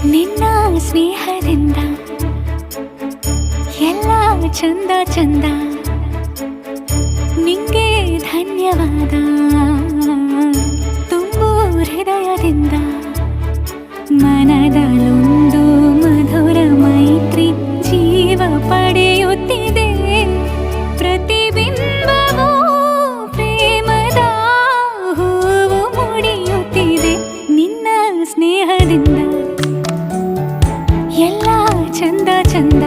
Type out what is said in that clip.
ನಿನ್ನ ಸ್ನೇಹದಿಂದ ಎಲ್ಲ ಚಂದ ಚಂದ, ನಿಂಗೆ ಧನ್ಯವಾದ ತುಂಬು ಹೃದಯದಿಂದ. ಮನದಲ್ಲೊಂದು ಮಧುರ ಮೈತ್ರಿ ಜೀವ ಪಡೆಯುತ್ತಿದೆ, ಪ್ರತಿಬಿಂಬವೂ ಪ್ರೇಮದ ಹೂವು ಮುಡಿಯುತ್ತಿದೆ. ನಿನ್ನ ಸ್ನೇಹದಿಂದ ಎಲ್ಲ ಚಂದ ಚಂದ.